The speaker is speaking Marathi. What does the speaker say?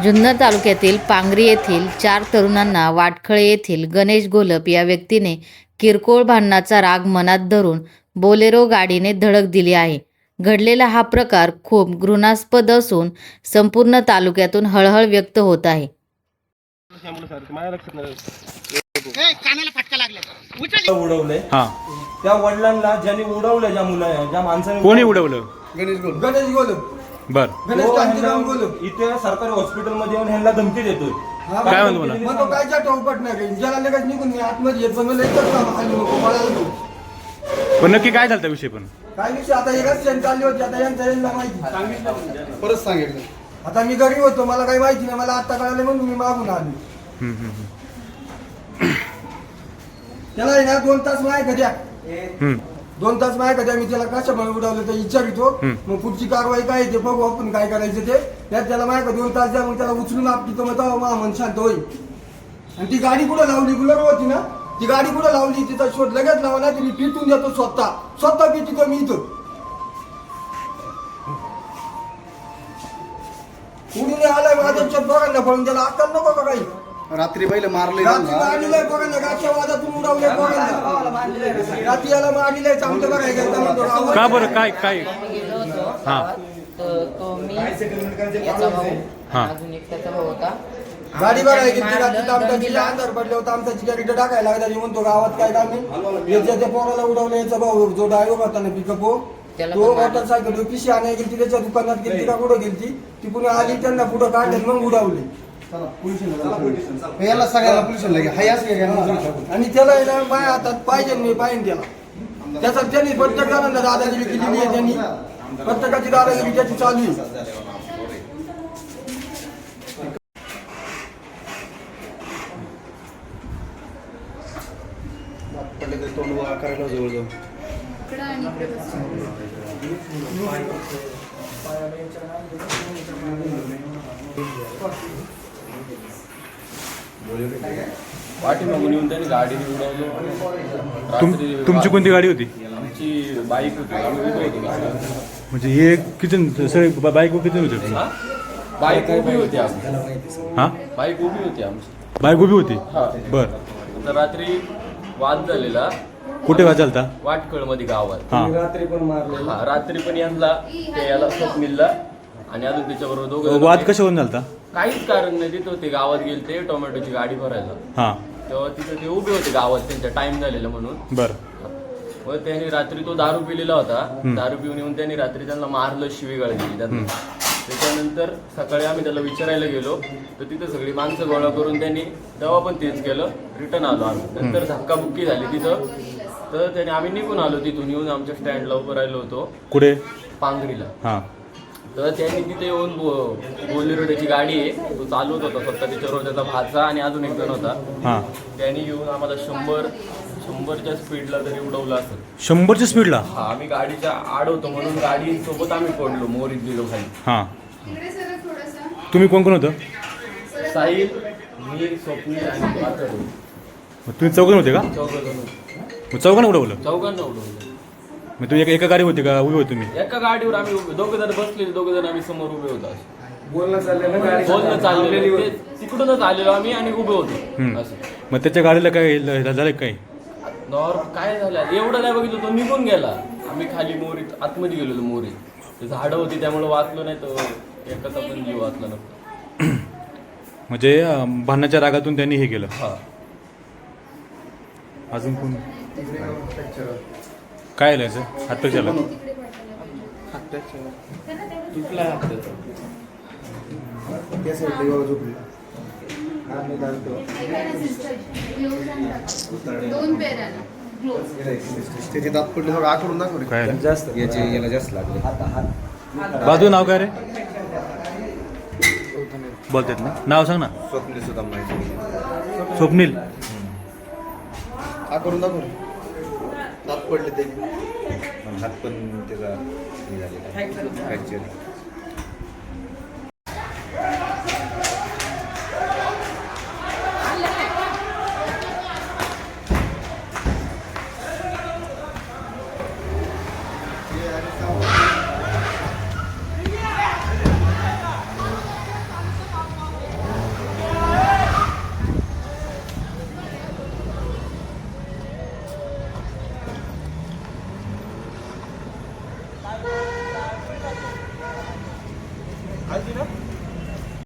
जुन्नर तालुक्यातील पांगरी येथील 4 तरुणांना वाटखळे येथील गणेश घोलप या व्यक्तीने किरकोळ भांडणाचा राग मनात धरून बोलेरो गाडीने धडक दिली आहे. घडलेला हा प्रकार खूप घृणास्पद असून संपूर्ण तालुक्यातून हळहळ व्यक्त होत आहे. उडवलंय हा, त्या वडिलांना ज्यांनी उडवलं, ज्या माणसाने कोणी उडवलं? गणेश गोलप बर, इथे सरकारी हॉस्पिटल मध्ये येऊन ह्यांना धमकी देतोय. काय म्हणतो मला? मग तो कायच्या टोपट नाही ज्याला लगेच निघून मी आतमध्ये येत पण मला एकच काम आली नको मला नको. पण नक्की काय झालं विषय? पण काय विषय आता एकच सेंट चालली होती, आता यांना माहिती परत सांगितलं. आता मी घरी होतो, मला काही माहिती नाही, मला आता कळालं म्हणून मी मागून आलो. त्याला आहे ना 2 तास माय कध्या 2 तास माय कध्या मी त्याला कशामुळे उडवलं तर विचारितो. मग पुढची कारवाई काय ते बघू आपण काय करायचं ते. त्याला माय 2 तास द्या, मग त्याला उचलून आपली तर मग मन शांत होईल. आणि ती गाडी कुठं लावली, गुलर होती ना ती गाडी कुठं लावली, तिचा शोध लगेच लावा ना. मी पिटून देतो स्वतः पिटितो मी इथं. उडून आलाय माझ्या बघायला पळून त्याला अक्कल नको का काही. रात्री पहिले मारले मारलेलं बघायला गाठच्या वादातून उडवले बघायला. रात्री याला मारलेलं चांगलं बघायचं का बरं? काय काय? हा तो मी याचा भाऊ, अजून एक त्याचा भाऊ होता. गाडी बघायची रात्री आमच्याची अंधार पडले होता, आमच्याची गाडी टाकायला लागला. म्हणतो गावात काय काम नाही, याच्या पोराला उडवलं. याचा भाऊ जो ड्रायव्हर होता ना पिकअप, तो मोटरसायकल पिशी आणायला गेली, त्याच्या दुकानात गेली का कुठं गेली ती पुन्हा आली, त्यांना पुढं काढले मग उडवले. याला सगळ्याला पोलिसांना लगे हाय आणि त्याला आहे ना माझ्या हातात पाहिजे मी पाहिजे त्याला. त्याचा त्यांनी प्रत्येक जणांना दादागिरी केलेली आहे. त्यांनी प्रत्येकाची दादागिरी त्याची चालू आहे. तोंड करायला जवळजवळ पाठीमागून येऊन त्यांनी गाडीने उडवलं. तुमची कोणती गाडी होती? आमची बाईक होती, आम्ही उभे होतो. म्हणजे हे किचन सगळे बाईक किचन होते? बाईक उभी होती आमची. हा, बाईक उभी होती आमची. बाईक उभी होती. हा. बर, तर रात्री वाद झालेला कुठे वाज झालता? वाटकळ मध्ये गावात. हा, हा, रात्री पण याला स्वप्नीलला आणि अजून त्याच्याबरोबर दोघं. वाद कशावरून झालता? काहीच कारण नाही. तिथं ते गावात गेले टोमॅटोची गाडी भरायला. हा, तेव्हा तिथं ते उभे होते गावात, त्यांचा टाइम झालेला म्हणून. बर. व त्यांनी रात्री तो दारू पिलेला होता. दारू पिऊन येऊन त्यांनी रात्री त्यांना मारलं, शिवीगाळ दिली त्यांना. त्याच्यानंतर सकाळी आम्ही त्याला विचारायला गेलो तर तिथं सगळी माणसं गोळा करून त्यांनी तेव्हा पण तेच केलं. रिटर्न आलो आम्ही. नंतर धक्काबुक्की झाली तिथं. तर त्याने आम्ही निघून आलो तिथून. येऊन आमच्या स्टँडला उभं राहिलो होतो कुठे? पांगरीला. हा, तर त्यांनी तिथे येऊन बोलेरो त्याची गाडी आहे, तो चालवत होता स्वतः. त्याच्याबरोबर त्याचा भाचा आणि अजून एक जण होता. हा, त्यांनी येऊन आम्हाला 100च्या स्पीडला तरी उडवलं असेल. 100च्या स्पीडला? हा, आम्ही गाडीच्या आड होतो म्हणून गाडी सोबत आम्ही पडलो, मोरीत गेलो खाली. हा, तुम्ही कोण कोण होतं? साहिल, मी, स्वप्नील आणि पाथर. तुम्ही चौघण होते का? चौघांना उडवलं? चौघांना उडवलं. मग तुम्ही एका गाडी होती का? उभी होती तुम्ही? एका गाडीवर आम्ही दोघं जण बसलेले, दोघं जण आम्ही समोर उभे होतो. बोलणं चाललेलं तिकडूनच आलेलो आम्ही आणि उभे होतो असं. मग त्याच्या गाडीला काय झालं? काय काय झालं एवढं नाही बघितलं, तो निघून गेला. आम्ही खाली मोरीत आतमध्ये गेलेलो. मोरीत ते झाडं होती त्यामुळे वाचलो नाही, तर एकाचा पण जीव वाचला नव्हता. म्हणजे भांडणाच्या रागातून त्यांनी हे केलं? हा. अजून कोण? काय लिहायचं? हातपाय झाला? तुटला त्याचे दात पडले थोडं आकडून दाखव. काय जास्त याला जास्त लागले. बाजू नाव काय रे? बोलतात ना, नाव सांग ना. स्वप्नील सुद्धा माहिती. स्वप्नील. आकडून दाखव. दात पडले ते, हात पण त्याचा हे झालेला. आजी ना